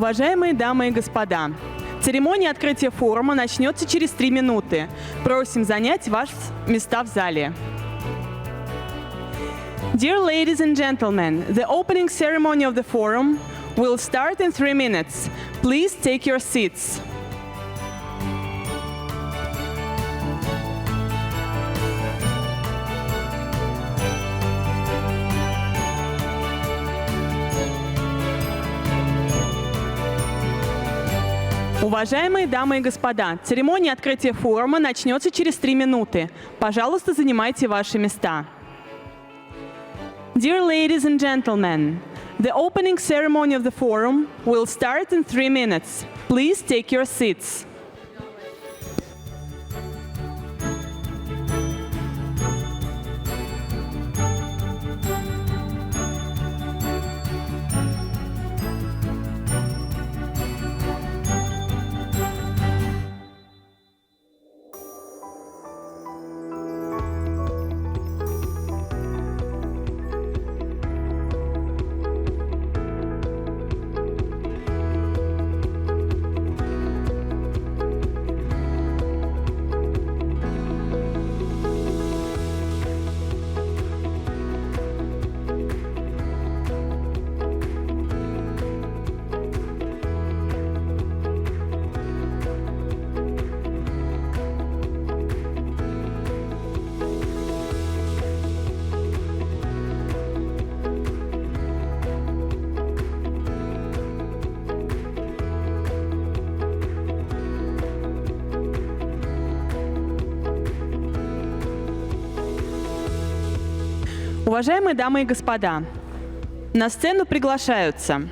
Уважаемые дамы и господа, церемония открытия форума начнется через 3 минуты. Просим занять ваши места в зале. Dear ladies and gentlemen, the opening ceremony of the forum will start in 3 minutes. Please take your seats. Уважаемые дамы и господа, церемония открытия форума начнется через 3 минуты. Пожалуйста, занимайте ваши места. Dear ladies and gentlemen, the opening ceremony of the forum will start in 3 minutes. Please take your seats. Уважаемые дамы и господа, на сцену приглашаются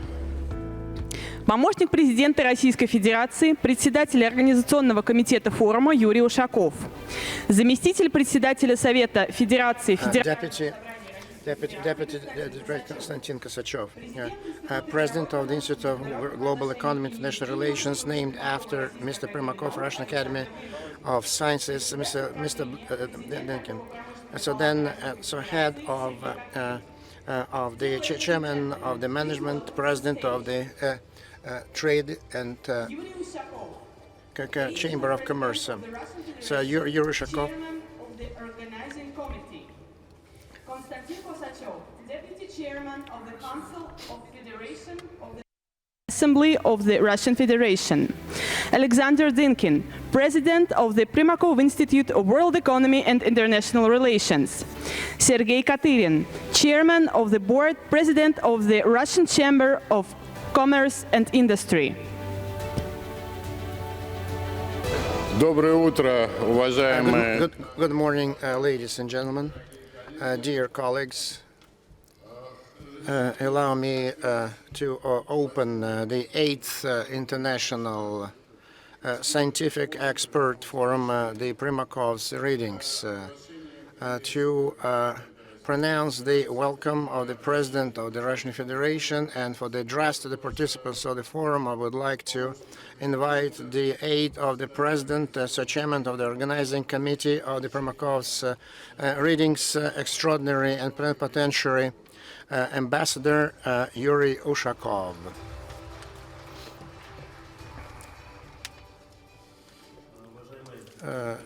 помощник президента Российской Федерации, председатель Организационного комитета форума Юрий Ушаков, заместитель председателя Совета Федерации Deputy Director Konstantin Kosachev, President of the Institute of Global Economy and International Relations, named after Mr. Primakov, Russian Academy of Sciences, Mr. Denkin. So head of the chairman of the management, president of the trade and chamber of commerce. So Yuri Ushakov. Konstantin Kosachev, Deputy Chairman of the Council of Federation of the Assembly of the Russian Federation. Alexander Dinkin, President of the Primakov Institute of World Economy and International Relations. Sergei Katyrin, Chairman of the Board, President of the Russian Chamber of Commerce and Industry. Доброе утро, уважаемые. Good morning, ladies and gentlemen. Dear colleagues, allow me to open the 8th International Scientific Expert Forum, the Primakov's Readings, to pronounce the welcome of the President of the Russian Federation, and for the address to the participants of the forum, I would like to invite the aide of the President, Chairman of the Organizing Committee of the Primakov's Readings, Extraordinary and Plenipotentiary Ambassador Yuri Ushakov.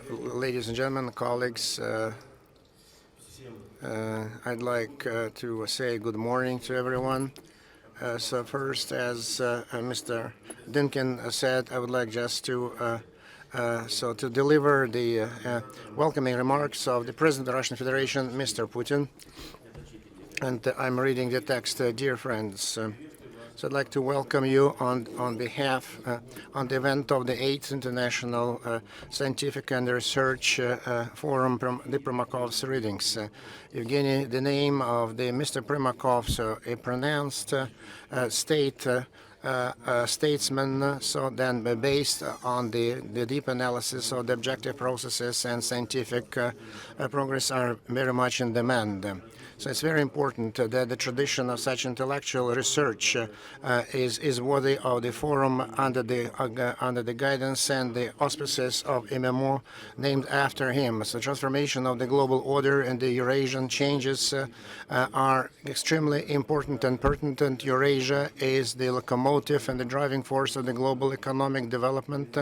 Ladies and gentlemen, colleagues, I'd like to say good morning to everyone. So first, as Mr. Dinkin said, I would like just to deliver the welcoming remarks of the President of the Russian Federation, Mr. Putin. And I'm reading the text, dear friends. So I'd like to welcome you on behalf on the event of the 8th International Scientific and Research Forum, the Primakov's Readings. Evgeny, the name of the Mr. Primakov, so a pronounced statesman, so then based on the deep analysis of the objective processes and scientific progress are very much in demand. So it's very important that the tradition of such intellectual research is worthy of the forum under the guidance and the auspices of MMO named after him. So transformation of the global order and the Eurasian changes are extremely important and pertinent. Eurasia is the locomotive and the driving force of the global economic development,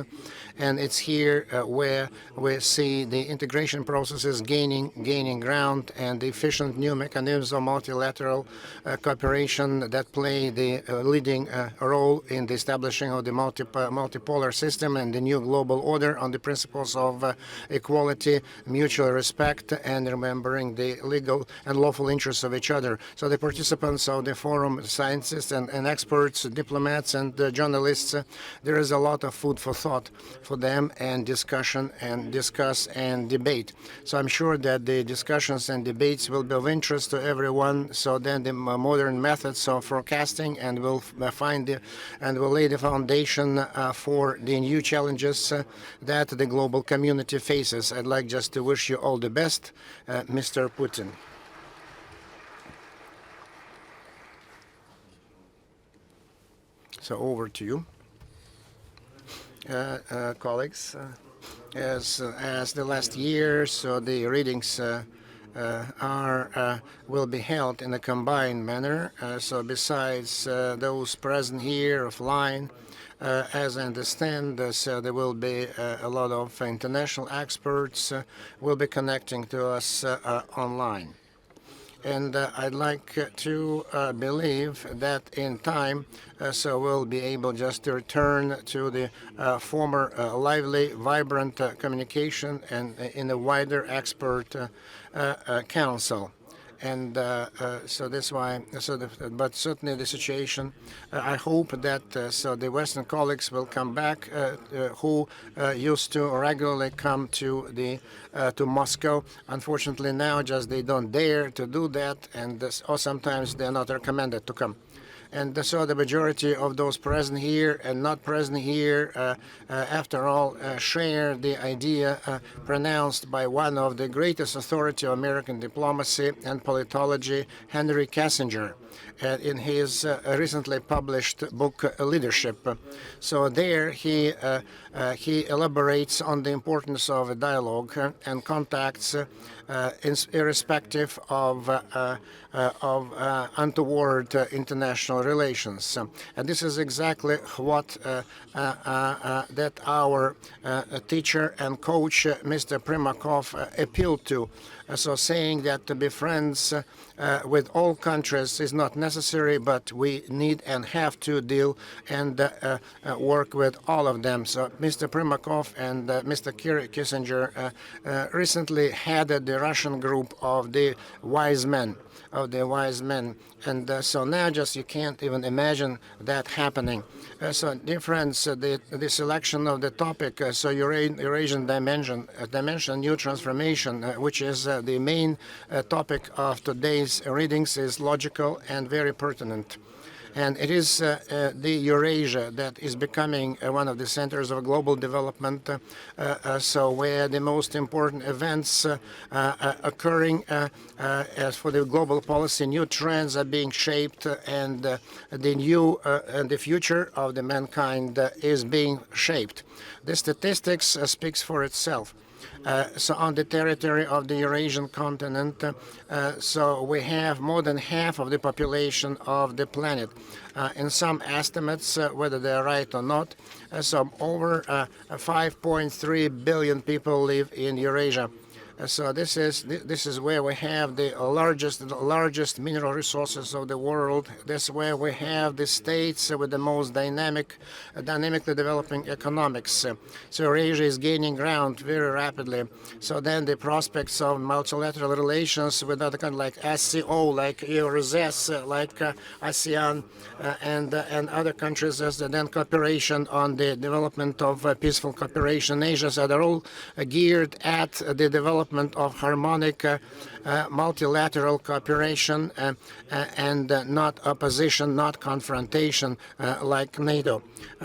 and it's here where we see the integration processes gaining ground and the efficient new mechanisms of multilateral cooperation that play the leading role in the establishing of the multipolar system and the new global order on the principles of equality, mutual respect, and remembering the legal and lawful interests of each other. So the participants of the forum, scientists and experts, diplomats and journalists, there is a lot of food for thought for them and discussion and discuss and debate. So I'm sure that the discussions and debates will be of interest to everyone. So then the modern methods of forecasting and will lay the foundation for the new challenges that the global community faces. I'd like just to wish you all the best, Mr. Putin. So over to you, colleagues. As the last year, so the readings will be held in a combined manner. So besides those present here offline, as I understand, so there will be a lot of international experts will be connecting to us online. And I'd like to believe that in time, so we'll be able just to return to the former lively, vibrant communication and in a wider expert council. And so that's why. But certainly the situation. I hope that so the Western colleagues will come back who used to regularly come to Moscow. Unfortunately, now just they don't dare to do that, and or sometimes they're not recommended to come. And so the majority of those present here and not present here, after all, share the idea pronounced by one of the greatest authority of American diplomacy and politology, Henry Kissinger, in his recently published book, Leadership. So there he elaborates on the importance of a dialogue and contacts irrespective of untoward international relations. And this is exactly what that our teacher and coach, Mr. Primakov, appealed to. So saying that to be friends with all countries is not necessary, but we need and have to deal and work with all of them. So Mr. Primakov and Mr. Kissinger recently headed the Russian group of the wise men. And so now just you can't even imagine that happening. So difference, the selection of the topic, so Eurasian dimension, new transformation, which is the main topic of today's readings, is logical and very pertinent. And it is the Eurasia that is becoming one of the centers of global development, so where the most important events occurring as for the global policy, new trends are being shaped, and the future of the mankind is being shaped. The statistics speaks for itself. So on the territory of the Eurasian continent, so we have more than half of the population of the planet. In some estimates, whether they're right or not, so over 5.3 billion people live in Eurasia. So this is where we have the largest mineral resources of the world. This is where we have the states with the most dynamically developing economics. So Eurasia is gaining ground very rapidly. So then the prospects of multilateral relations with other countries like SCO, like EUROSES, like ASEAN, and other countries, as then cooperation on the development of peaceful cooperation in Asia. So they're all geared at the development of harmonic multilateral cooperation and not opposition, not confrontation like NATO.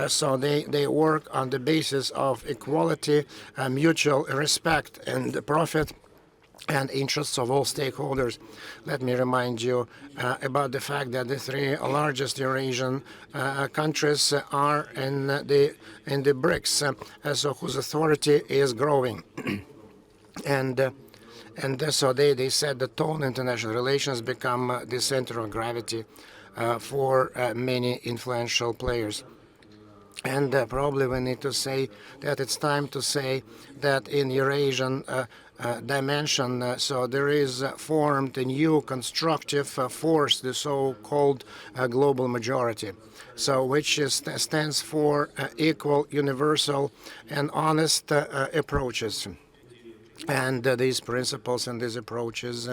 So they work on the basis of equality, mutual respect, and profit and interests of all stakeholders. Let me remind you about the fact that the three largest Eurasian countries are in the BRICS, so whose authority is growing. And so they set the tone. International relations become the center of gravity for many influential players. And probably we need to say that it's time to say that in Eurasian dimension, so there is formed a new constructive force, the so-called global majority, so which stands for equal, universal, and honest approaches. And these principles and these approaches,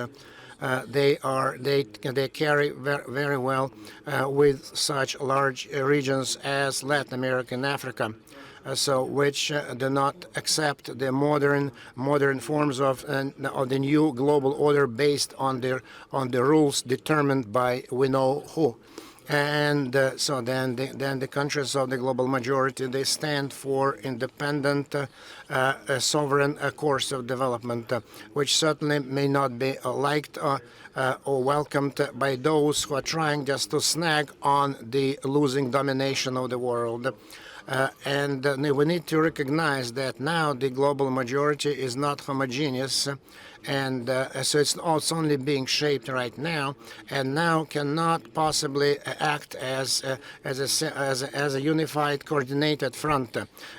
they carry very well with such large regions as Latin America and Africa, so which do not accept the modern forms of the new global order based on the rules determined by we know who. And so then the countries of the global majority, they stand for independent, sovereign course of development, which certainly may not be liked or welcomed by those who are trying just to snag on the losing domination of the world. And we need to recognize that now the global majority is not homogeneous, and so it's only being shaped right now, and now cannot possibly act as a unified, coordinated front.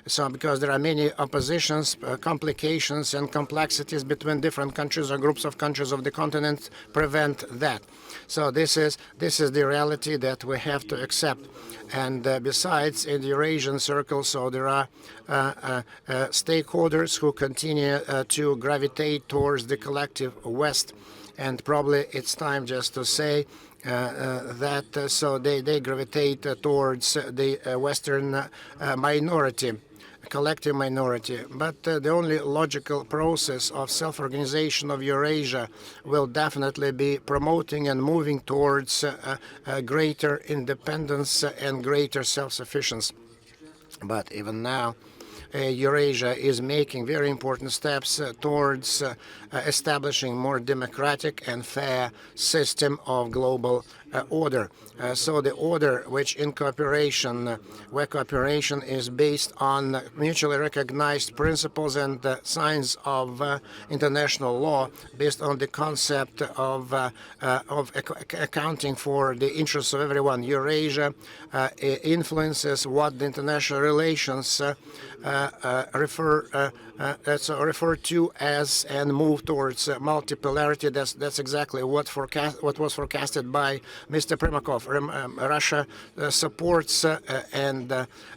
So because there are many oppositions, complications, and complexities between different countries or groups of countries of the continent prevent that. So this is the reality that we have to accept. And besides, in the Eurasian circle, so there are stakeholders who continue to gravitate towards the collective West, and probably it's time just to say that so they gravitate towards the Western minority, collective minority. But the only logical process of self-organization of Eurasia will definitely be promoting and moving towards greater independence and greater self-sufficiency. But even now, Eurasia is making very important steps towards establishing more democratic and fair system of global order. So the order which in cooperation, where cooperation is based on mutually recognized principles and signs of international law, based on the concept of accounting for the interests of everyone. Eurasia influences what the international relations refer to as and move towards multipolarity. That's exactly what was forecasted by Mr. Primakov. Russia supports and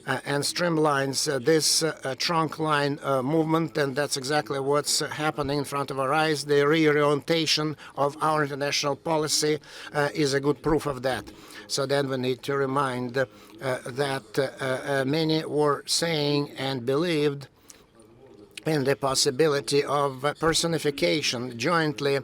streamlines this trunk line movement, and that's exactly what's happening in front of our eyes. The reorientation of our international policy is a good proof of that. So then we need to remind that many were saying and believed in the possibility of personification jointly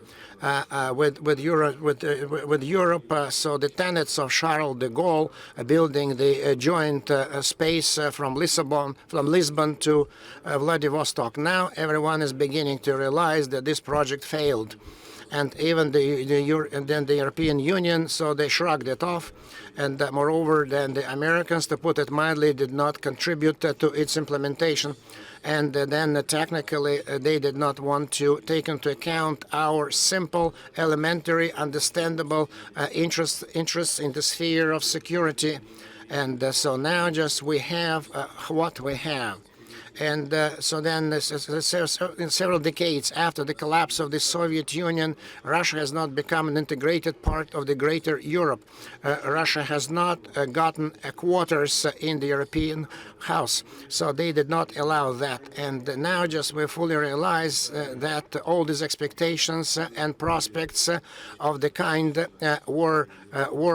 with Europe. So the tenets of Charles de Gaulle, building the joint space from Lisbon to Vladivostok. Now everyone is beginning to realize that this project failed. And even the European Union, so they shrugged it off. And moreover, then the Americans, to put it mildly, did not contribute to its implementation. And then technically, they did not want to take into account our simple, elementary, understandable interests in the sphere of security. And so now just we have what we have. And so then, in several decades after the collapse of the Soviet Union, Russia has not become an integrated part of the greater Europe. Russia has not gotten quarters in the European house, so they did not allow that. And now just we fully realize that all these expectations and prospects of the kind were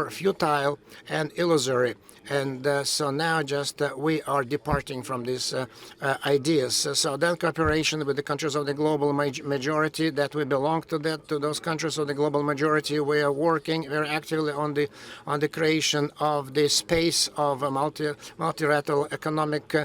futile and illusory. And so now just we are departing from this ideas. So then cooperation with the countries of the global majority that we belong to those countries of the global majority. We are working very actively on the creation of the space of a multilateral economic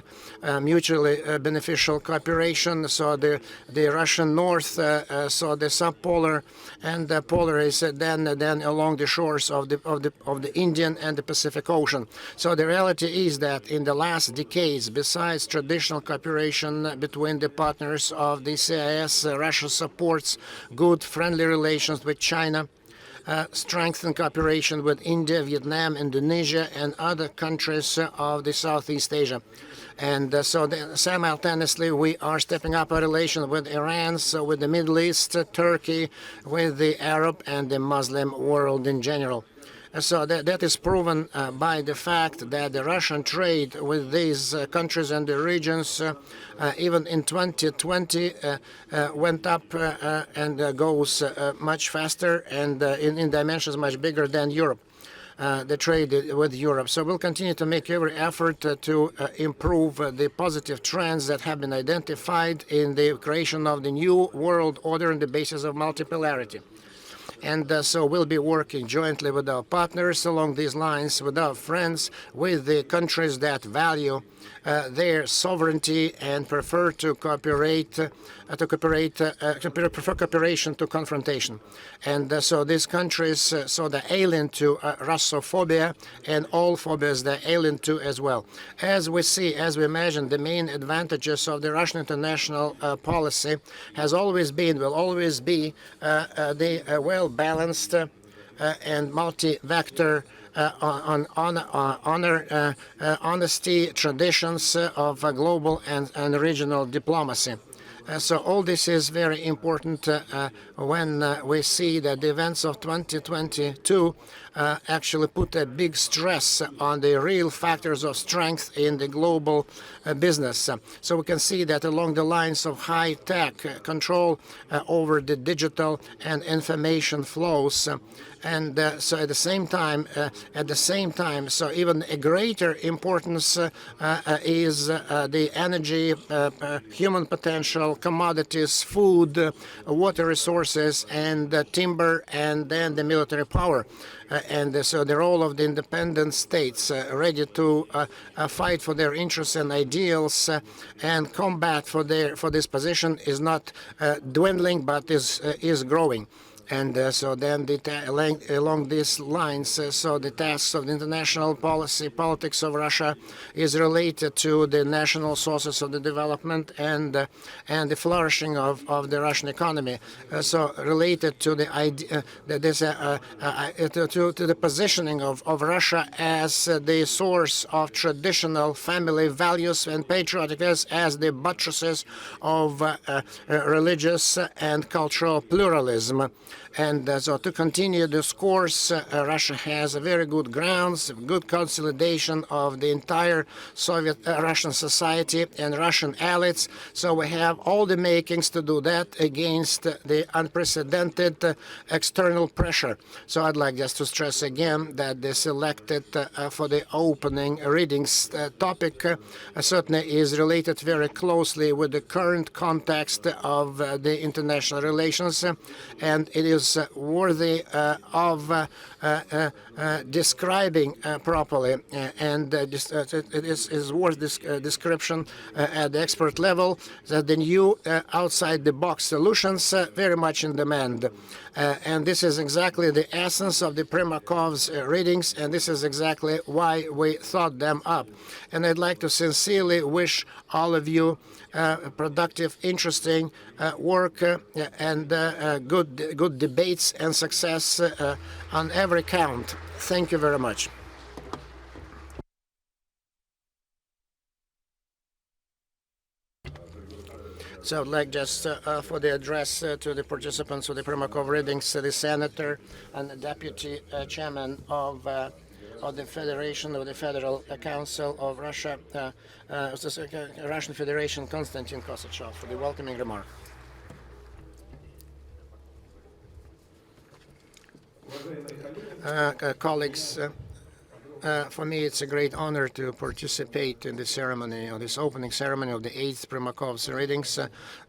mutually beneficial cooperation. So the Russian North, so the subpolar and the polar is then along the shores of the Indian and the Pacific Ocean. So the reality is that in the last decades, besides traditional cooperation between the partners of the CIS, Russia supports good, friendly relations with China, strengthen cooperation with India, Vietnam, Indonesia, and other countries of the Southeast Asia. And simultaneously, we are stepping up our relation with Iran, so with the Middle East, Turkey, with the Arab and the Muslim world in general. So that is proven by the fact that the Russian trade with these countries and the regions, even in 2020, went up and goes much faster and in dimensions much bigger than Europe. The trade with Europe. So we'll continue to make every effort to improve the positive trends that have been identified in the creation of the new world order on the basis of multipolarity. And so we'll be working jointly with our partners along these lines, with our friends, with the countries that value their sovereignty and prefer to cooperate, prefer cooperation to confrontation. And so these countries, so they're alien to Russophobia, and all phobias they're alien to as well. As we see, as we imagine, the main advantages of the Russian international policy has always been, will always be the well-balanced and multi-vector on honor, honesty, traditions of global and regional diplomacy. So all this is very important when we see that the events of 2022 actually put a big stress on the real factors of strength in the global business. So we can see that along the lines of high-tech control over the digital and information flows, and so at the same time, so even a greater importance is the energy, human potential, commodities, food, water resources, and timber, and then the military power. And so the role of the independent states ready to fight for their interests and ideals and combat for this position is not dwindling, but is growing. And so then along these lines, so the tasks of the international politics of Russia is related to the national sources of the development and the flourishing of the Russian economy. So related to the idea to the positioning of Russia as the source of traditional family values and patriotic as the buttresses of religious and cultural pluralism. And so to continue this course, Russia has a very good grounds, good consolidation of the entire Soviet Russian society and Russian elites. So we have all the makings to do that against the unprecedented external pressure. So I'd like just to stress again that the selected for the opening readings topic certainly is related very closely with the current context of the international relations, and it is worthy of describing properly, and it is worth this description at the expert level, that the new outside-the-box solutions very much in demand. And this is exactly the essence of the Primakov's readings, and this is exactly why we thought them up. And I'd like to sincerely wish all of you productive, interesting work and good debates and success on every count. Thank you very much. So I'd like just for the address to the participants of the Primakov Readings, the Senator and the Deputy Chairman of the Federation of the Federal Council of Russia, Russian Federation, Konstantin Kosachev, for the welcoming remark. Colleagues, for me, it's a great honor to participate in the ceremony, or this opening ceremony of the 8th Primakov's readings,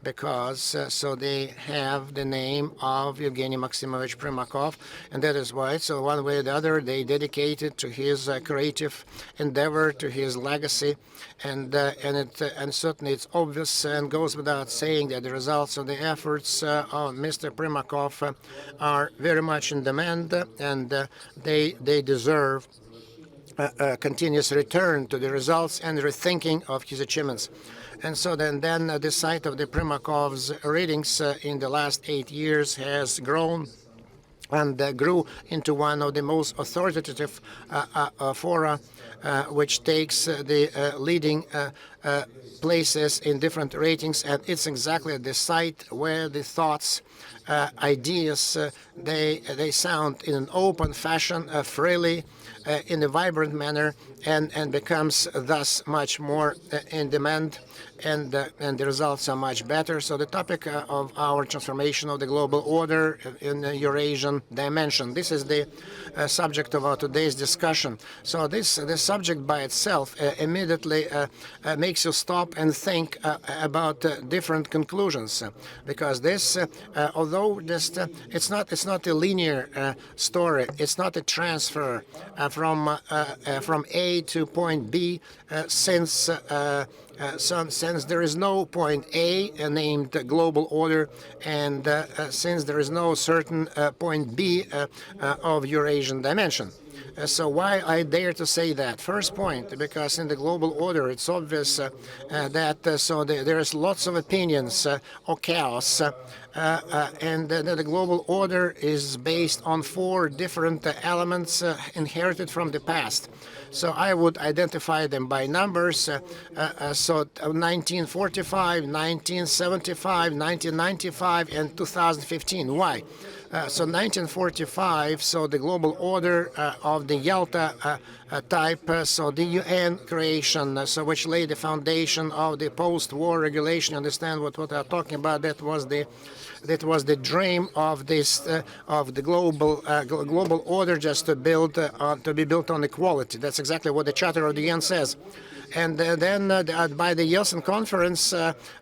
because so they have the name of Evgeny Maximovich Primakov, and that is why, so one way or the other, they dedicated to his creative endeavor, to his legacy, and certainly it's obvious and goes without saying that the results of the efforts of Mr. Primakov are very much in demand, and they deserve a continuous return to the results and rethinking of his achievements. And so then the site of the Primakov's readings in the last 8 years has grown and grew into one of the most authoritative fora, which takes the leading places in different ratings, and it's exactly the site where the thoughts, ideas, they sound in an open fashion, freely, in a vibrant manner, and becomes thus much more in demand, and the results are much better. So the topic of our transformation of the global order in the Eurasian dimension. This is the subject of our today's discussion. So this subject by itself immediately makes you stop and think about different conclusions, because this, although this, it's not a linear story. It's not a transfer from A to point B, since there is no point A named global order, and since there is no certain point B of Eurasian dimension. So why I dare to say that? First point, because in the global order, it's obvious that there is lots of opinions or chaos, and the global order is based on 4 different elements inherited from the past. So I would identify them by numbers. So 1945, 1975, 1995, and 2015. Why? So 1945, so the global order of the Yalta type, so the UN creation, so which laid the foundation of the post-war regulation. Understand what I'm talking about? That was the dream of this of the global order, just to be built on equality. That's exactly what the Charter of the UN says. And then by the Yeltsin conference,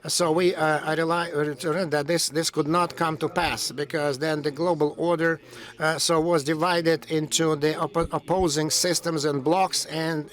so I realized that this could not come to pass, because then the global order was divided into the opposing systems and blocks, and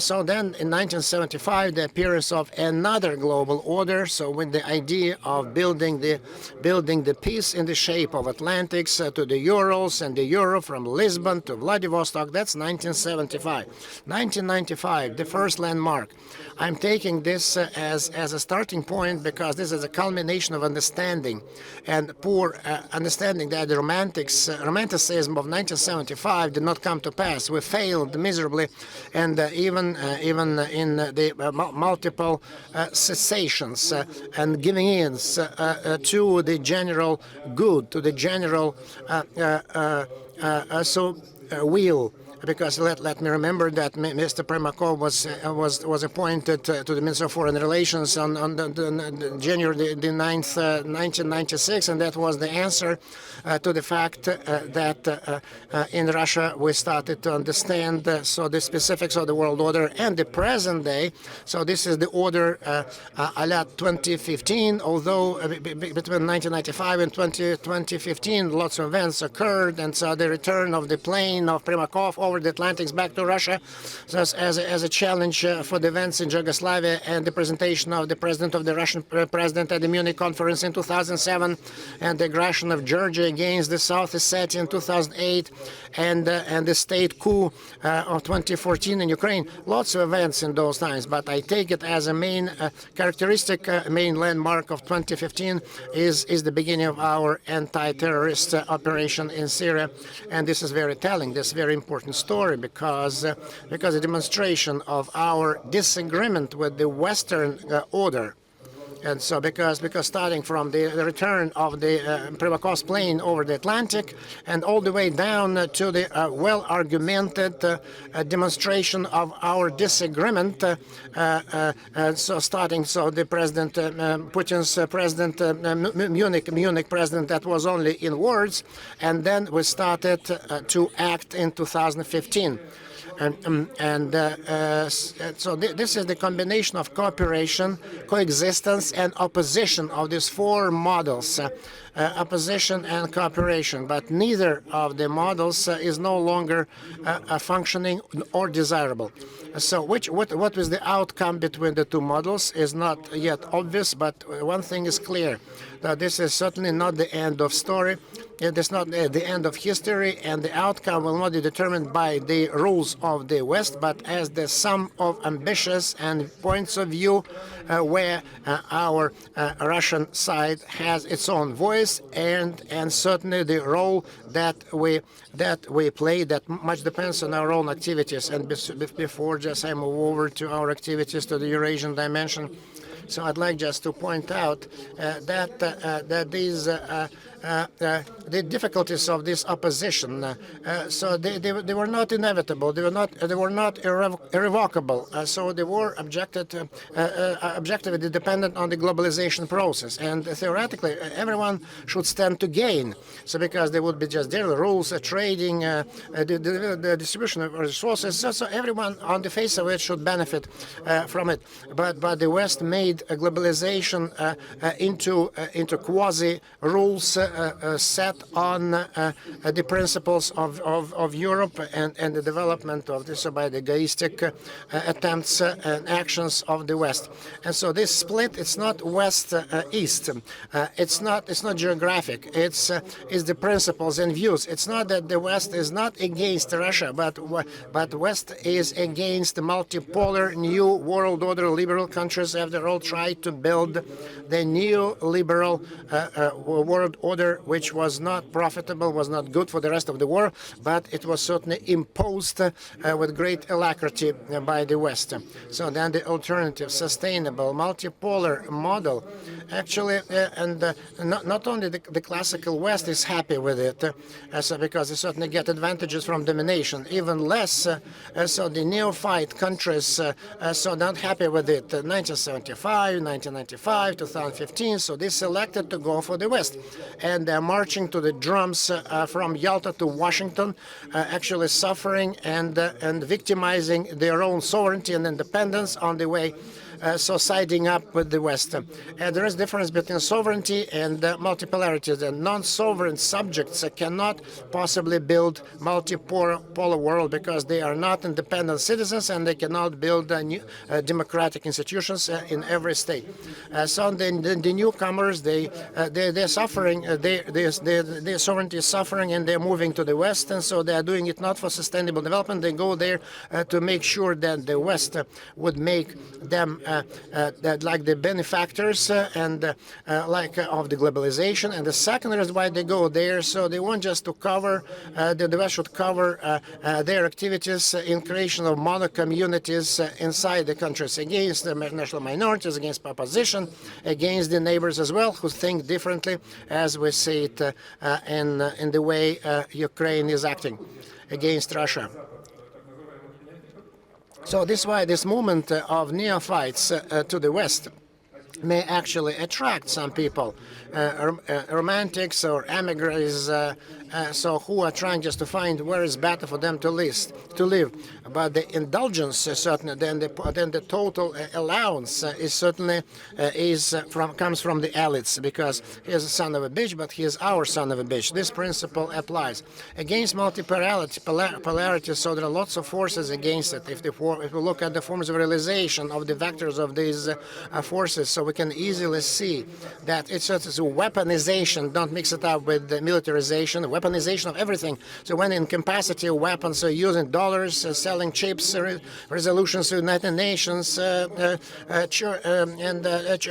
so then in 1975 the appearance of another global order, so with the idea of building the peace in the shape of Atlantics to the Urals and the Euro from Lisbon to Vladivostok. That's 1975. 1995, the first landmark. I'm taking this as a starting point, because this is a culmination of understanding, and poor understanding that the romanticism of 1975 did not come to pass. We failed miserably, and even in the multiple cessations and giving in to the general good, to the general will. Because let me remember that Mr. Primakov was appointed to the Minister of Foreign Relations on January the 9th, 1996, and that was the answer to the fact that in Russia we started to understand the specifics of the world order and the present day. So this is the order a la 2015. Although between 1995 and 2015, lots of events occurred, and so the return of the plane of Primakov over the Atlantics back to Russia, so as a challenge for the events in Yugoslavia, and the presentation of the president of the Russian president at the Munich conference in 2007, and the aggression of Georgia against the South Ossetia in 2008, and the state coup of 2014 in Ukraine. Lots of events in those times, but I take it as a main characteristic, main landmark of 2015 is the beginning of our anti-terrorist operation in Syria, and this is very telling. This is very important story, because a demonstration of our disagreement with the Western order, And so because starting from the return of the Primakov's plane over the Atlantic and all the way down to the well-argumented demonstration of our disagreement. So the President Putin's Munich president, that was only in words, and then we started to act in 2015. So this is the combination of cooperation, coexistence, and opposition of these four models, opposition and cooperation. But neither of the models is no longer functioning or desirable. So what was the outcome between the two models is not yet obvious, but one thing is clear, that this is certainly not the end of story. It is not the end of history, and the outcome will not be determined by the rules of the West, but as the sum of ambitions and points of view where our Russian side has its own voice, and certainly the role that we play, that much depends on our own activities. And before just I move over to our activities to the Eurasian dimension, so I'd like just to point out that these the difficulties of this opposition, so they were not inevitable. They were not irrevocable. So they were objectively dependent on the globalization process. And theoretically, everyone should stand to gain. So because there would be just daily rules, trading, the distribution of resources. So everyone on the face of it should benefit from it. But the West made a globalization into quasi rules set on the principles of Europe and the development of this by the egoistic attempts and actions of the West. And so this split, it's not West-East. It's not geographic. It's the principles and views. It's not that the West is not against Russia, but West is against the multipolar new world order. Liberal countries, after all, tried to build the new liberal world order, which was not profitable, was not good for the rest of the world, but it was certainly imposed with great alacrity by the West. So then the alternative, sustainable, multipolar model, actually, and not only the classical West is happy with it, so because they certainly get advantages from domination, even less, so the neophyte countries, so not happy with it. 1975, 1995, 2015, so they selected to go for the West. And they're marching to the drums from Yalta to Washington, actually suffering and victimizing their own sovereignty and independence on the way. So siding up with the West. There is a difference between sovereignty and multipolarity. The non-sovereign subjects cannot possibly build multipolar world because they are not independent citizens and they cannot build new, democratic institutions in every state. So the newcomers, they're suffering. Their sovereignty is suffering, and they're moving to the West, and so they are doing it not for sustainable development. They go there to make sure that the West would make them that like the benefactors and like of the globalization. And the second is why they go there. So they want just to cover, the West should cover their activities in creation of mono communities inside the countries against the national minorities, against opposition, against the neighbors as well who think differently, as we see it in the way Ukraine is acting against Russia. So this is why this movement of neophytes to the West may actually attract some people, romantics or emigres, so who are trying just to find where is better for them to live. But the indulgence certainly, then the total allowance is certainly comes from the elites, because he is a son of a bitch, but he is our son of a bitch. This principle applies against polarity. So there are lots of forces against it. If we look at the forms of realization of the vectors of these forces, so we can easily see that it's just a weaponization. Don't mix it up with the militarization. weaponization of everything. So when incapacity weapons are using dollars, selling chips, resolutions to United Nations,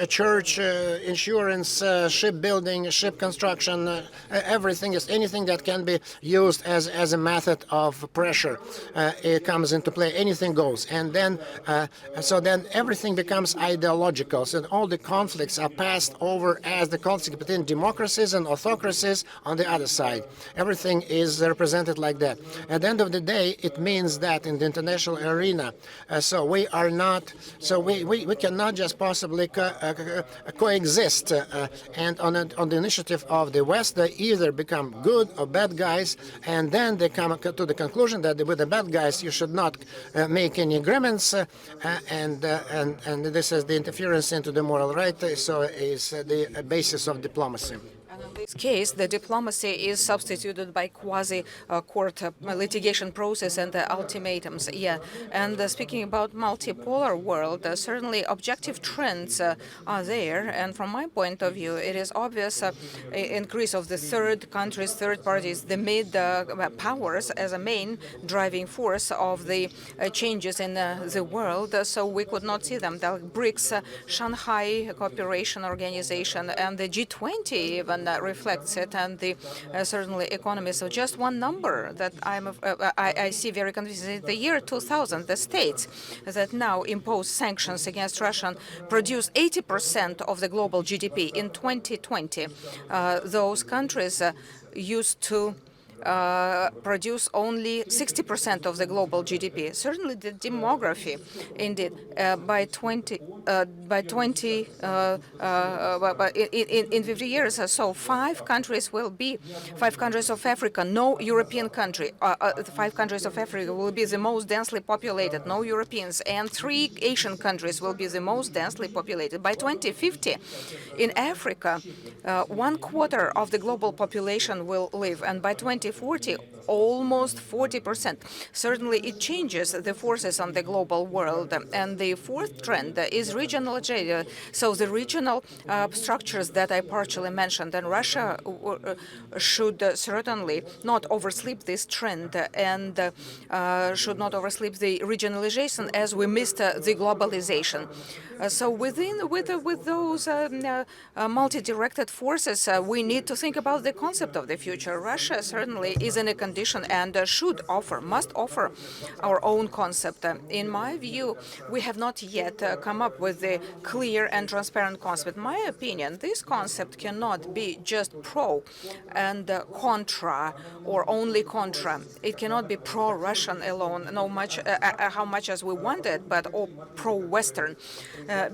church, insurance, shipbuilding, ship construction, everything is anything that can be used as a method of pressure. It comes into play. Anything goes, and then then everything becomes ideological. So all the conflicts are passed over as the conflict between democracies and autocracies on the other side. Everything is represented like that. At the end of the day, it means that in the international arena, we are not. So we cannot just possibly coexist. And on the initiative of the West, they either become good or bad guys, and then they come to the conclusion that with the bad guys you should not make any agreements, and this is the interference into the moral right. So is the basis of diplomacy. In this case, the diplomacy is substituted by quasi-court litigation process and ultimatums. Yeah, and speaking about multipolar world, certainly objective trends are there. And from my point of view, it is obvious increase of the third countries, third parties, the mid powers as a main driving force of the changes in the world. So we could not see them. The BRICS, Shanghai Cooperation Organization, and the G20 even reflects it, and the certainly economy. So just one number that I see very convincing: the year 2000, the states that now impose sanctions against Russia produce 80% of the global GDP. In 2020, those countries used to produce only 60% of the global GDP. Certainly, the demography, indeed, by 50 years or so, 5 countries of Africa, no European country. The 5 countries of Africa will be the most densely populated, no Europeans, and 3 Asian countries will be the most densely populated. By 2050, in Africa, 1/4 of the global population will live, and by 2040, almost 40%. Certainly, it changes the forces on the global world. And the fourth trend is regional agenda. So the regional structures that I partially mentioned, and Russia should certainly not oversleep this trend and should not oversleep the regionalization as we missed the globalization. So with those multi-directed forces, we need to think about the concept of the future. Russia certainly is in a condition and must offer our own concept. In my view, we have not yet come up with a clear and transparent concept. In my opinion, this concept cannot be just pro and contra or only contra. It cannot be pro-Russian alone, how much as we want it, but or pro-Western.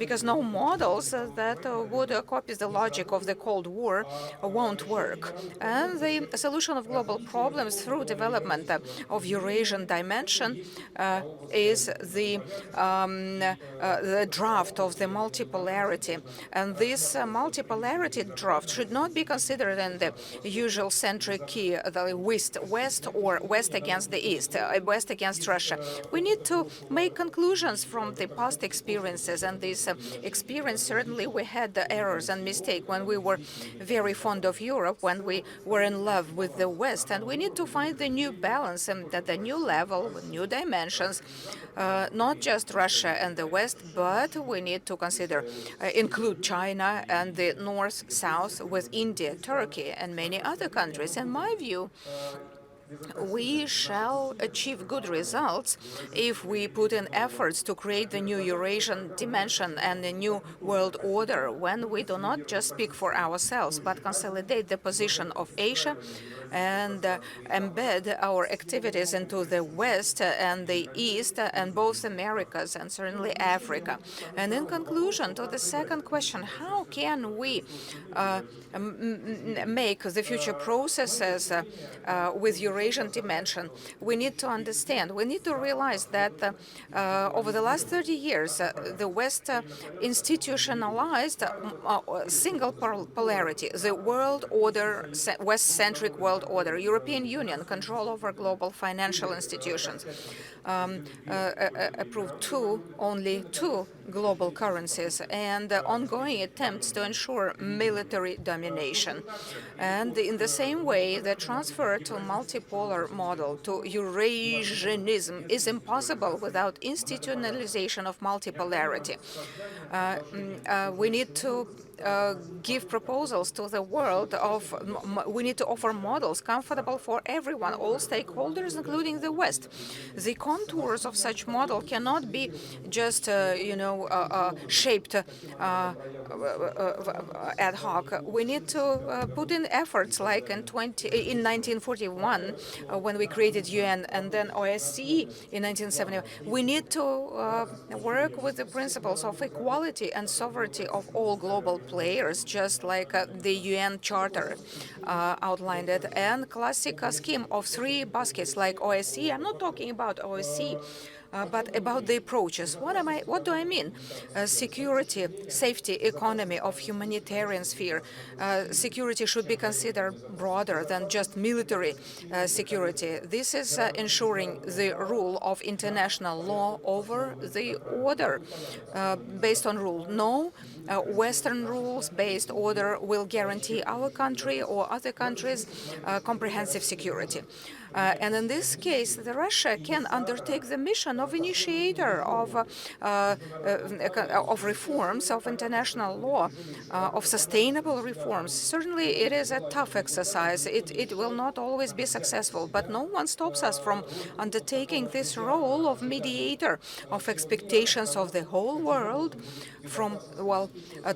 Because no models that would copy the logic of the Cold War won't work. And the solution of global problems through development of Eurasian dimension is the draft of the multipolarity. And this multipolarity draft should not be considered in the usual centric key, the West or West against the East, West against Russia. We need to make conclusions from the past experiences, and this experience, certainly we had the errors and mistakes when we were very fond of Europe, when we were in love with the West, and we need to find the new balance and at the new level, with new dimensions, not just Russia and the West, but we need to include China and the North, South, with India, Turkey, and many other countries. In my view, we shall achieve good results if we put in efforts to create the new Eurasian dimension and the new world order, when we do not just speak for ourselves, but consolidate the position of Asia and embed our activities into the West and the East and both Americas and certainly Africa. And in conclusion, to the second question, how can we make the future processes with Eurasia Eurasian dimension, we need to understand, we need to realize that over the last 30 years, the West institutionalized single polarity, the world order, West-centric world order, European Union, control over global financial institutions, approved only two global currencies, and ongoing attempts to ensure military domination. And in the same way, the transfer to multipolar model, to Eurasianism, is impossible without institutionalization of multipolarity. We need to give proposals to the world we need to offer models comfortable for everyone, all stakeholders, including the West. The contours of such model cannot be just, shaped ad hoc. We need to put in efforts like in 1941 when we created UN and then OSCE in 1970. We need to work with the principles of equality and sovereignty of all global players, just like the UN Charter outlined it, and classic scheme of three baskets like OSCE. I'm not talking about OSCE, but about the approaches. What do I mean? Security, safety, economy of humanitarian sphere. Security should be considered broader than just military security. This is ensuring the rule of international law over the order based on rule. No Western rules-based order will guarantee our country or other countries comprehensive security. And in this case, Russia can undertake the mission of initiator of reforms of international law, of sustainable reforms. Certainly, it is a tough exercise. It will not always be successful, but no one stops us from undertaking this role of mediator of expectations of the whole world,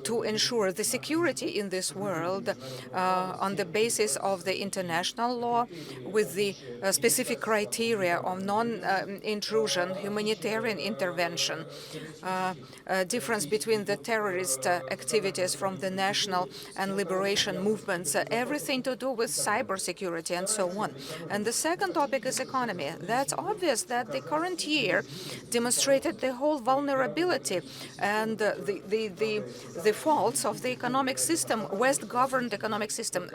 to ensure the security in this world on the basis of the international law with the specific criteria of non-intrusion, humanitarian intervention, difference between the terrorist activities from the national and liberation movements, everything to do with cybersecurity and so on. And the second topic is economy. That's obvious that the current year demonstrated the whole vulnerability and the faults of the economic system, West-governed economic system.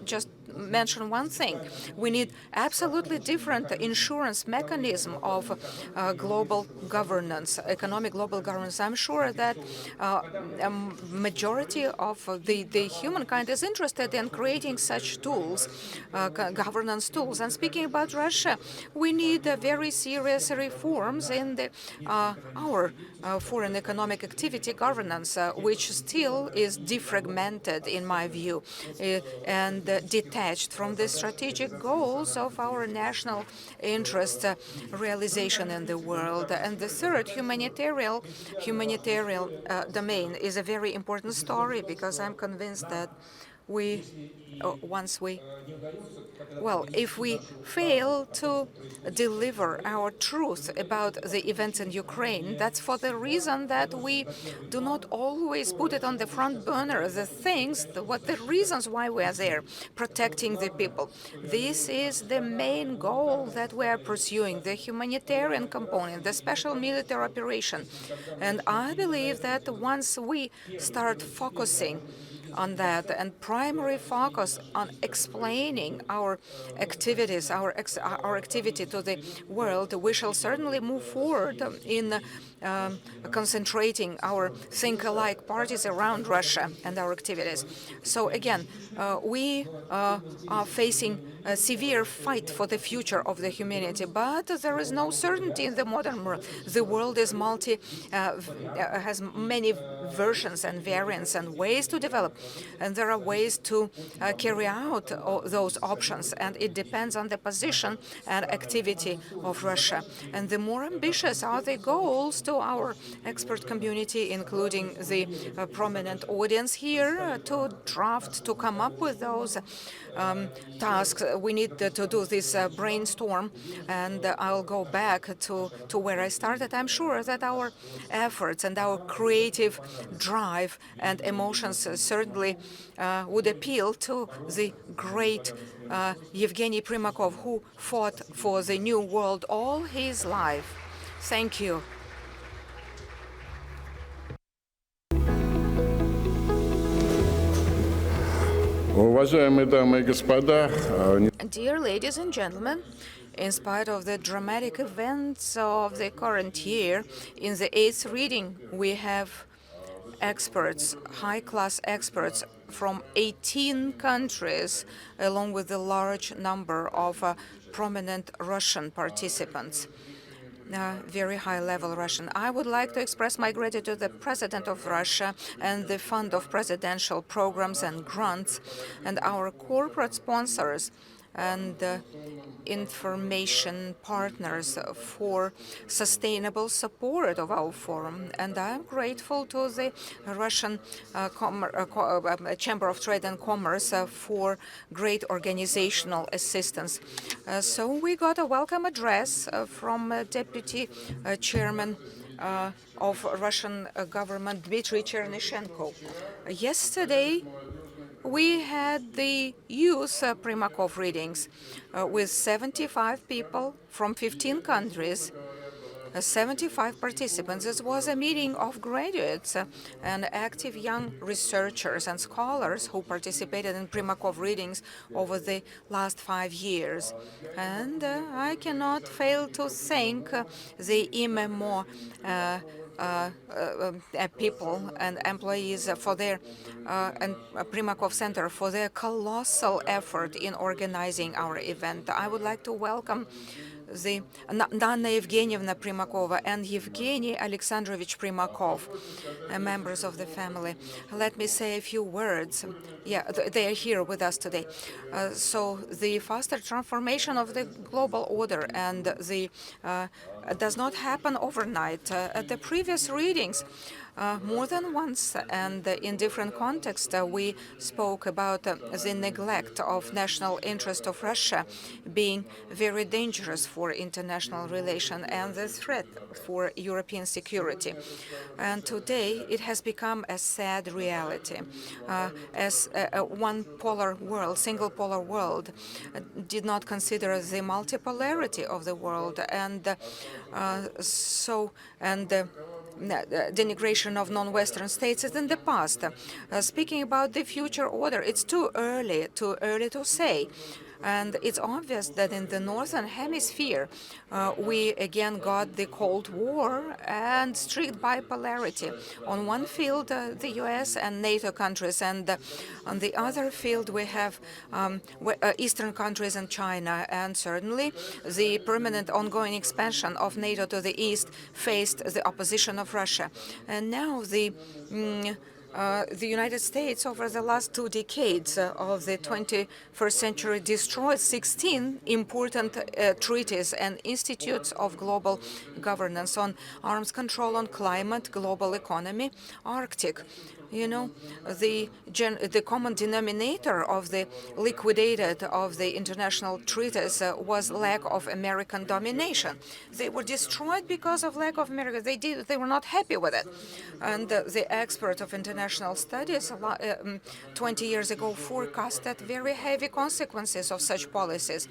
Just mention one thing. We need absolutely different insurance mechanism of global governance, economic global governance. I'm sure that a majority of the humankind is interested in creating such tools, governance tools. And speaking about Russia, we need very serious reforms in our foreign economic activity governance, which still is defragmented, in my view, and detached from the strategic goals of our national interest realization in the world. And the third, humanitarian domain is a very important story, because I'm convinced that if we fail to deliver our truth about the events in Ukraine, that's for the reason that we do not always put it on the front burner, the reasons why we are there, protecting the people. This is the main goal that we are pursuing, the humanitarian component, the special military operation. And I believe that once we start focusing on that and primary focus on explaining our activities, our activity to the world, we shall certainly move forward in concentrating our think-alike parties around Russia and our activities. So again, we are facing a severe fight for the future of the humanity, but there is no certainty in the modern world. The world is has many versions and variants and ways to develop, and there are ways to carry out those options, and it depends on the position and activity of Russia. And the more ambitious are the goals to to our expert community, including the prominent audience here, to come up with those tasks. We need to do this brainstorm, and I'll go back to where I started. I'm sure that our efforts and our creative drive and emotions certainly would appeal to the great Yevgeny Primakov, who fought for the new world all his life. Thank you. Уважаемые дамы и господа, Dear ladies and gentlemen, in spite of the dramatic events of the current year, in the 8th reading we have experts, high-class experts from 18 countries, along with a large number of prominent Russian participants. Very high-level Russian. I would like to express my gratitude to the President of Russia and the Fund of Presidential Programs and Grants and our corporate sponsors and information partners for sustainable support of our forum. And I'm grateful to the Russian Chamber of Trade and Commerce for great organizational assistance. So we got a welcome address from Deputy Chairman of Russian government, Dmitry Chernyshenko. Yesterday, we had the youth Primakov readings with 75 people from 15 countries, 75 participants. This was a meeting of graduates and active young researchers and scholars who participated in Primakov readings over the last 5 years. And I cannot fail to thank the IMMO people and employees for their and Primakov Center for their colossal effort in organizing our event. I would like to welcome the Nana Evgenievna Primakova and Yevgeny Alexandrovich Primakov, members of the family. Let me say a few words. Yeah, they are here with us today. So the faster transformation of the global order and the does not happen overnight. At the previous readings, more than once and in different contexts, we spoke about the neglect of national interest of Russia being very dangerous for international relations and the threat for European security. And today it has become a sad reality, as a one-polar world, single-polar world, did not consider the multipolarity of the world, and denigration of non-Western states is in the past. Speaking about the future order, it's too early to say. And it's obvious that in the Northern Hemisphere, we again got the Cold War and strict bipolarity. On one field, the US and NATO countries, and on the other field, we have Eastern countries and China. And certainly, the permanent ongoing expansion of NATO to the east faced the opposition of Russia. And now the United States, over the last 2 decades of the 21st century, destroyed 16 important treaties and institutes of global governance on arms control, on climate, global economy, Arctic. You know, the common denominator of the liquidated of the international treaties was lack of American domination. They were destroyed because of lack of America. They were not happy with it. And the expert of international studies 20 years ago forecasted very heavy consequences of such policies,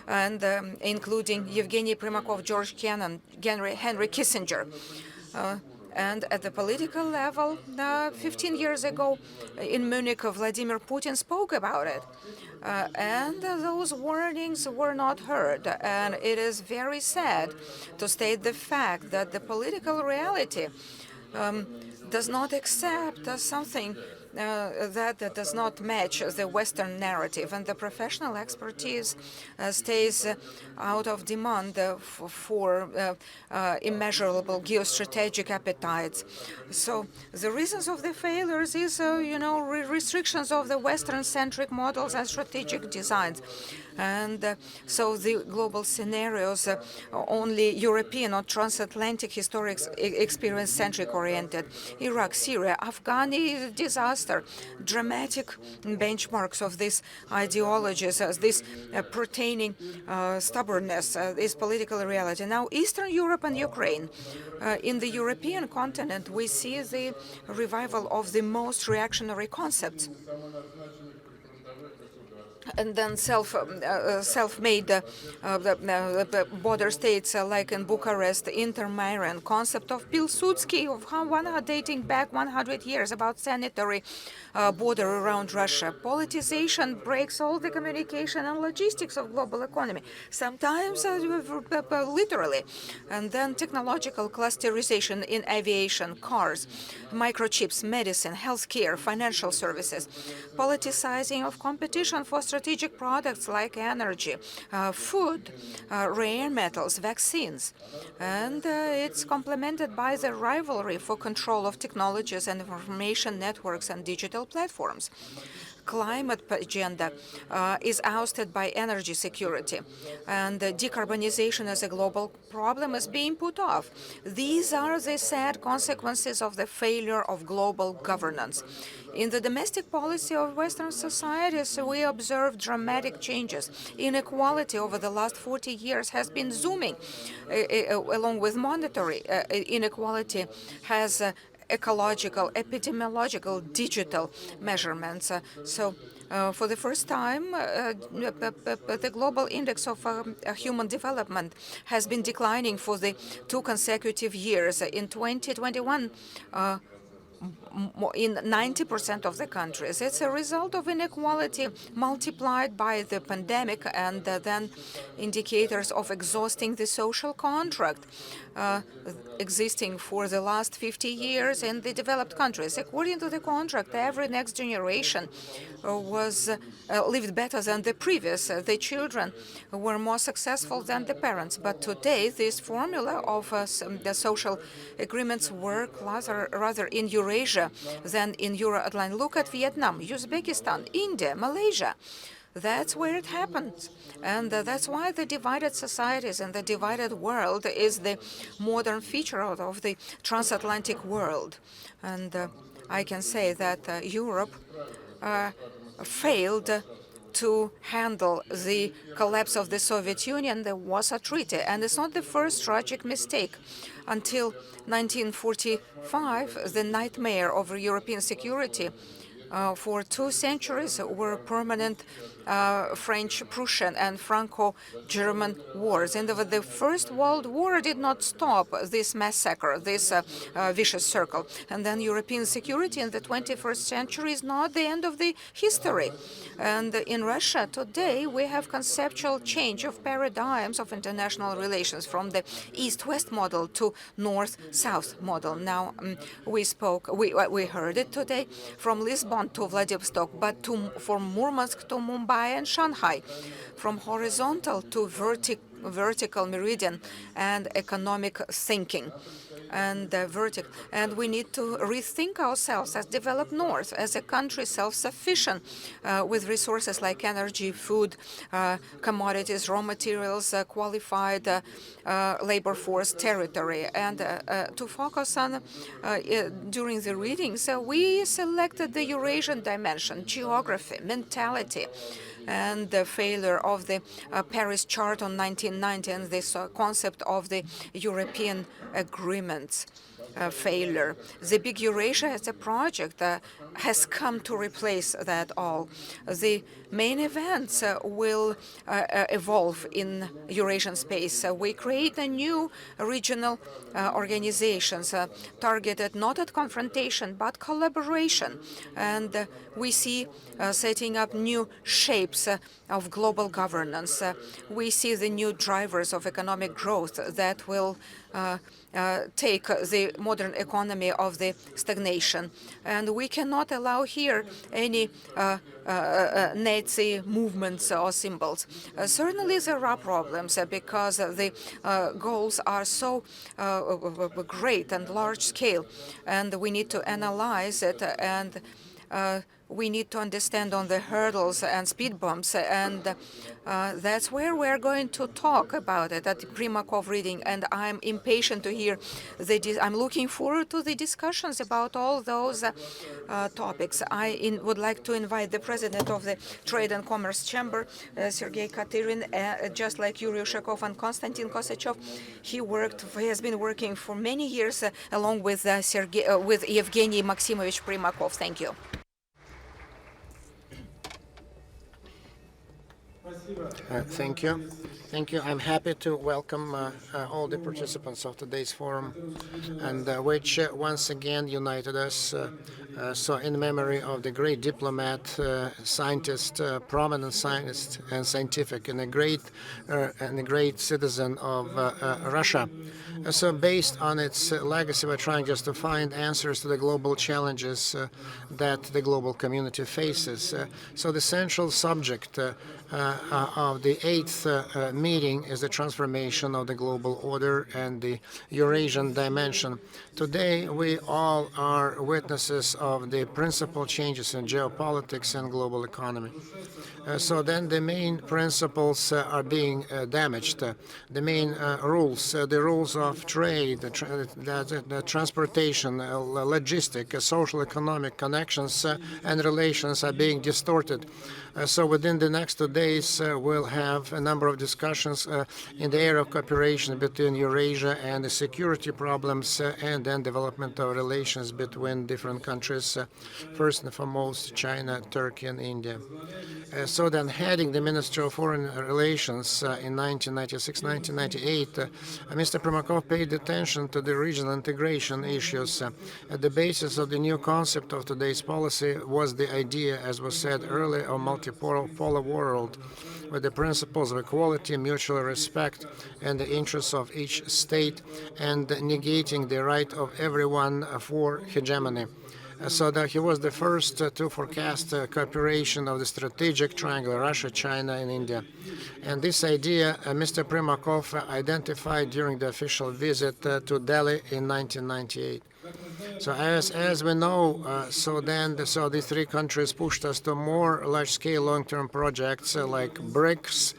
and including Yevgeny Primakov, George Kennan, Henry Kissinger. And at the political level, 15 years ago in Munich, Vladimir Putin spoke about it. And those warnings were not heard. And it is very sad to state the fact that the political reality does not accept something that does not match the Western narrative, and the professional expertise stays out of demand for immeasurable geostrategic appetites. So the reasons of the failures is, restrictions of the Western-centric models and strategic designs. And so the global scenarios only European or transatlantic historic experience-centric oriented. Iraq, Syria, Afghan disaster, dramatic benchmarks of these ideologies, this pertaining stubbornness, is political reality. Now, Eastern Europe and Ukraine. In the European continent, we see the revival of the most reactionary concepts. And then self-made border states like in Bucharest, Intermarian concept of Pilsudski, of one dating back 100 years, about sanitary border around Russia. Politicization breaks all the communication and logistics of global economy, sometimes literally. And then technological clusterization in aviation, cars, microchips, medicine, healthcare, financial services. Politicizing of competition for strategic products like energy, food, rare metals, vaccines. And it's complemented by the rivalry for control of technologies and information networks and digital platforms. Climate agenda is ousted by energy security, and decarbonization as a global problem is being put off. These are the sad consequences of the failure of global governance. In the domestic policy of Western societies, we observe dramatic changes. Inequality over the last 40 years has been zooming, along with monetary inequality has ecological, epidemiological, digital measurements. For the first time, the global index of human development has been declining for the 2 consecutive years. In 2021, in 90% of the countries. It's a result of inequality multiplied by the pandemic and then indicators of exhausting the social contract existing for the last 50 years in the developed countries. According to the contract, every next generation was lived better than the previous. The children were more successful than the parents. But today, this formula of the social agreements work rather in Eurasia than in Euro-Atlantic. Look at Vietnam, Uzbekistan, India, Malaysia. That's where it happens. And that's why the divided societies and the divided world is the modern feature of the transatlantic world. And I can say that Europe failed to handle the collapse of the Soviet Union, the Warsaw Treaty. And it's not the first tragic mistake. Until 1945, the nightmare of European security for 2 centuries were permanent French-Prussian and Franco-German wars. And the First World War did not stop this massacre, this vicious circle. And then European security in the 21st century is not the end of the history. And in Russia today, we have conceptual change of paradigms of international relations from the East-West model to North-South model. Now, we heard it today, from Lisbon to Vladivostok, but from Murmansk to Mumbai and Shanghai, from horizontal to vertical meridian and economic thinking. And we need to rethink ourselves as developed North, as a country self-sufficient with resources like energy, food, commodities, raw materials, qualified labor force, territory. And to focus on, during the readings, we selected the Eurasian dimension, geography, mentality, and the failure of the Paris Chart on 1990 and this concept of the European agreements failure. The big Eurasia as a project has come to replace that all. The main events will evolve in Eurasian space. We create a new regional organizations targeted not at confrontation but collaboration. And we see setting up new shapes of global governance. We see the new drivers of economic growth that will take the modern economy of the stagnation. And we cannot allow here any Nazi movements or symbols. Certainly there are problems because the goals are so great and large scale, and we need to analyze it, and we need to understand on the hurdles and speed bumps, and that's where we're going to talk about it at the Primakov reading. And I'm impatient to hear I'm looking forward to the discussions about all those topics. I would like to invite the president of the Trade and Commerce Chamber, Sergei Katyrin, just like Yuri Ushakov and Konstantin Kosachev. He has been working for many years along with Evgeny Maximovich Primakov. Thank you. Thank you. Thank you. I'm happy to welcome all the participants of today's forum, and which once again united us. So in memory of the great diplomat, scientist, prominent scientist and scientific, and a great citizen of Russia. So based on its legacy, we're trying just to find answers to the global challenges that the global community faces. So the central subject of the 8th meeting is the transformation of the global order and the Eurasian dimension. Today, we all are witnesses of the principal changes in geopolitics and global economy. So then the main principles are being damaged. The main rules, the rules of trade, the transportation, logistic, social economic connections and relations are being distorted. So within the next 2 days, we'll have a number of discussions in the area of cooperation between Eurasia and the security problems and then development of relations between different countries, first and foremost China, Turkey and India. So then heading the Ministry of Foreign Relations in 1996-1998, Mr. Primakov paid attention to the regional integration issues. At the basis of the new concept of today's policy was the idea, as was said earlier, of multipolar world, with the principles of equality, mutual respect, and the interests of each state, and negating the right of everyone for hegemony. So that he was the first to forecast cooperation of the strategic triangle, Russia, China, and India. And this idea Mr. Primakov identified during the official visit to Delhi in 1998. So as we know, so these 3 countries pushed us to more large-scale long-term projects like BRICS,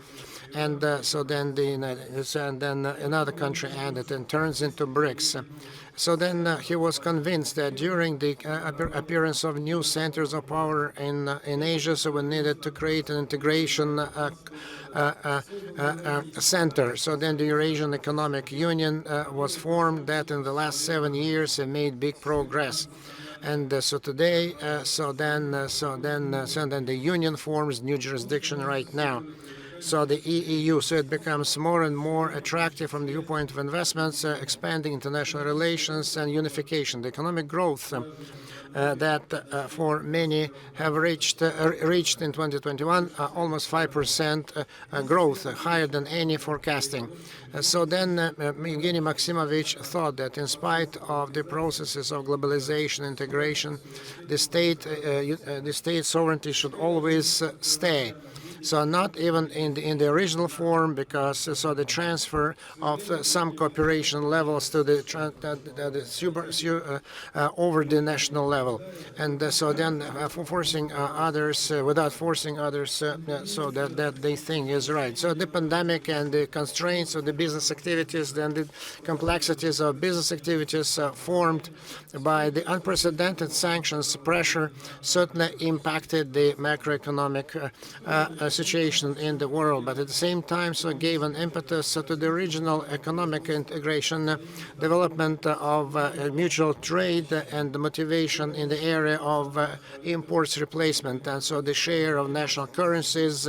and so then another country added and turns into BRICS. So then he was convinced that during the appearance of new centers of power in Asia, so we needed to create an integration center. So then the Eurasian Economic Union was formed. That in the last 7 years made big progress. And so today, then the union forms new jurisdiction right now. So the EU, so it becomes more and more attractive from the viewpoint of investments, expanding international relations and unification. The economic growth that for many have reached in 2021 almost 5% growth, higher than any forecasting. So then Evgeny Maximovich thought that in spite of the processes of globalization integration, the state sovereignty should always stay. So not even in the original form, because the transfer of some cooperation levels to over the national level, and so then forcing others without forcing others, so that they think is right. So the pandemic and the constraints of the business activities, then the complexities of business activities formed by the unprecedented sanctions pressure certainly impacted the macroeconomic situation in the world, but at the same time gave an impetus to the regional economic integration, development of mutual trade, and the motivation in the area of imports replacement. And so the share of national currencies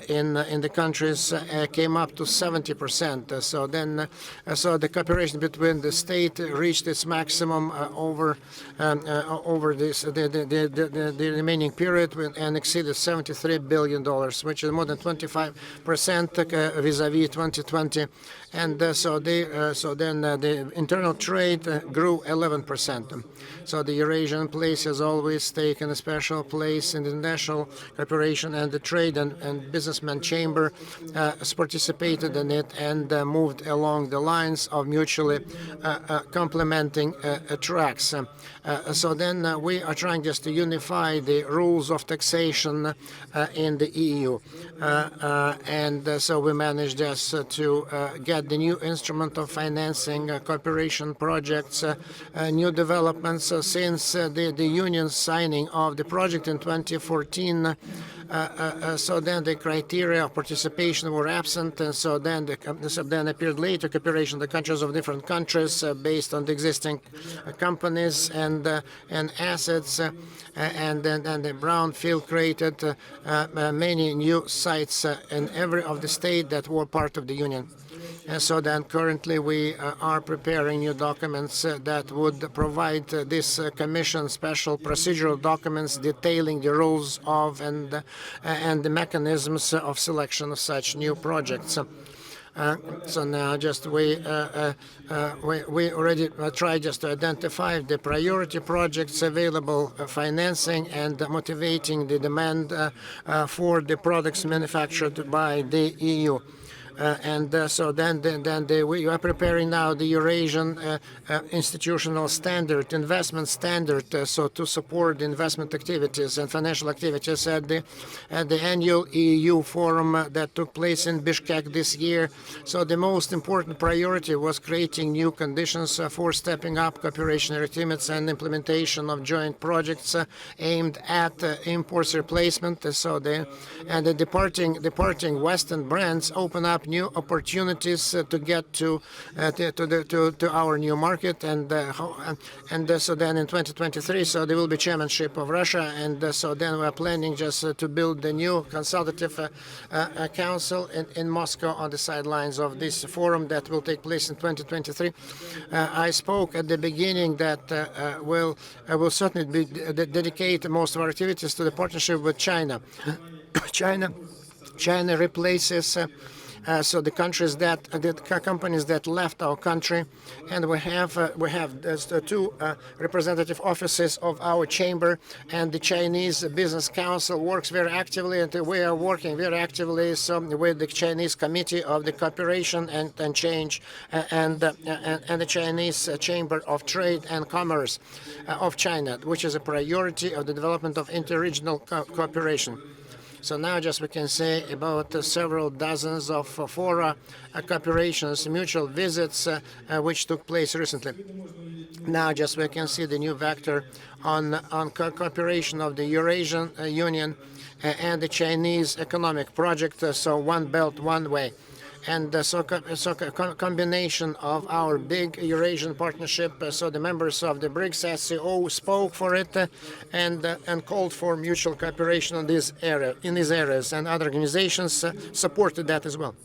in the countries came up to 70%. So then the cooperation between the state reached its maximum over the remaining period and exceeded $73 billion. which is more than 25% vis-à-vis 2020. And so then the internal trade grew 11%. So the Eurasian place has always taken a special place in the international cooperation, and the trade and businessman chamber has participated in it and moved along the lines of mutually complementing tracks. So then we are trying just to unify the rules of taxation in the EU. And so we managed just to get the new instrument of financing cooperation projects, new developments since the Union signing of the project in 2014. So then the criteria of participation were absent, and so then appeared later cooperation, the countries of different countries based on the existing companies and assets, and then the brownfield created many new sites in every of the state that were part of the Union. And so then currently we are preparing new documents that would provide this Commission special procedural documents detailing the rules of and the mechanisms of selection of such new projects. So now just we already tried just to identify the priority projects, available financing, and motivating the demand for the products manufactured by the EU. So then we are preparing now the Eurasian institutional standard, investment standard, so to support investment activities and financial activities at the annual EU forum that took place in Bishkek this year. So the most important priority was creating new conditions for stepping up cooperation agreements and implementation of joint projects aimed at imports replacement. So the departing Western brands open up new opportunities to get to our new market, and so then in 2023, so there will be chairmanship of Russia, and so then we are planning just to build the new consultative council in Moscow on the sidelines of this forum that will take place in 2023. I spoke at the beginning that I will certainly dedicate most of our activities to the partnership with China. China replaces so the countries the companies that left our country, and we have two representative offices of our chamber, and the Chinese Business Council works very actively, and we are working very actively with the Chinese Committee of the Cooperation and Change and the Chinese Chamber of Trade and Commerce of China, which is a priority of the development of interregional cooperation. So now just we can say about several dozens of fora, cooperations, mutual visits which took place recently. Now just we can see the new vector on cooperation of the Eurasian Union and the Chinese economic project, so One Belt, One Way. And so combination of our big Eurasian partnership, so the members of the BRICS SCO spoke for it and called for mutual cooperation in these areas, and other organizations supported that as well.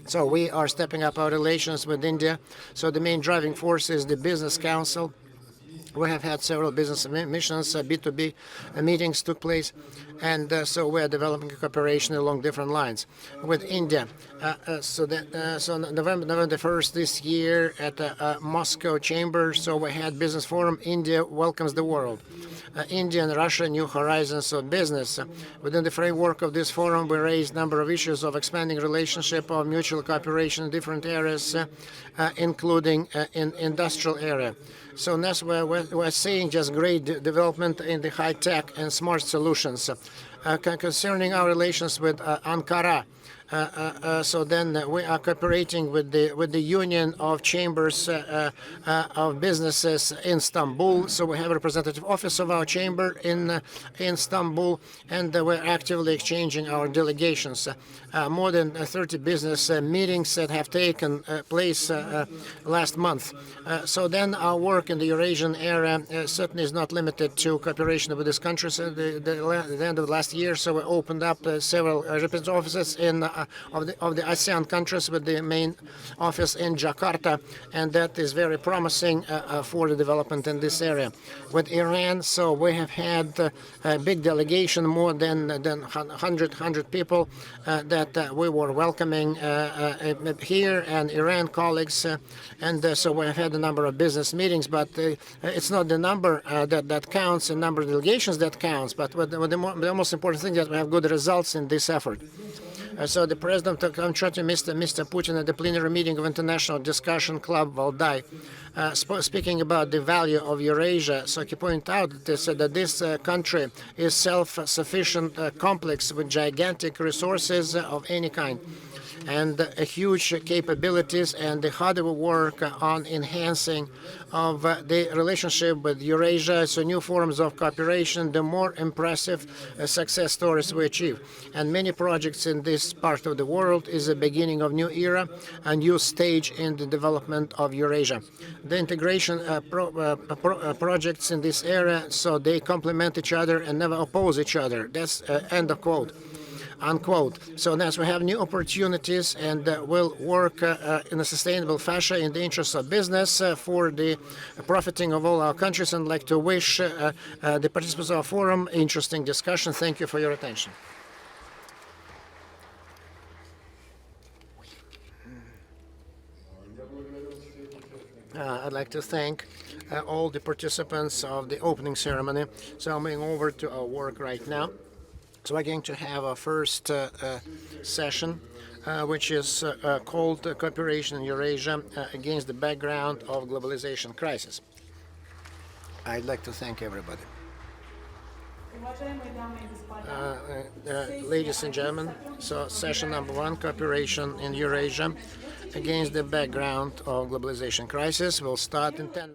So we are stepping up our relations with India. So the main driving force is the Business Council. We have had several business missions, B2B meetings took place, and so we are developing cooperation along different lines with India. So November the 1st this year at the Moscow Chamber, so we had business forum, India welcomes the world. India and Russia, new horizons of business. Within the framework of this forum, we raised a number of issues of expanding relationship, of mutual cooperation in different areas, including in industrial area. So that's where we're seeing just great development in the high-tech and smart solutions. Concerning our relations with Ankara, so then we are cooperating with the Union of Chambers of Businesses in Istanbul. So we have a representative office of our chamber in Istanbul, and we're actively exchanging our delegations. More than 30 business meetings that have taken place last month. So then our work in the Eurasian area certainly is not limited to cooperation with these countries. At the end of last year, so we opened up several representative offices in of the ASEAN countries with the main office in Jakarta, and that is very promising for the development in this area. With Iran, so we have had a big delegation, more than 100 people that we were welcoming here, and Iran colleagues, and so we have had a number of business meetings, but it's not the number that counts, the number of delegations that counts, but the most important thing is that we have good results in this effort. So the President of Country, Mr. Putin, at the plenary meeting of International Discussion Club Valdai, speaking about the value of Eurasia, so he pointed out that this country is self-sufficient complex with gigantic resources of any kind, and huge capabilities, and the harder we work on enhancing of the relationship with Eurasia, so new forms of cooperation, the more impressive success stories we achieve. And many projects in this part of the world is the beginning of new era, a new stage in the development of Eurasia. The integration projects in this area, so they complement each other and never oppose each other. That's end of quote. Unquote. So as we have new opportunities, and will work in a sustainable fashion in the interest of business for the profiting of all our countries, and like to wish the participants of our forum interesting discussion. Thank you for your attention. I'd like to thank all the participants of the opening ceremony. So I'm moving over to our work right now. So we're going to have our first session, which is called Cooperation in Eurasia Against the Background of Globalization Crisis. I'd like to thank everybody. Ladies and gentlemen, so session number 1, Cooperation in Eurasia Against the Background of Globalization Crisis, will start in 10 minutes.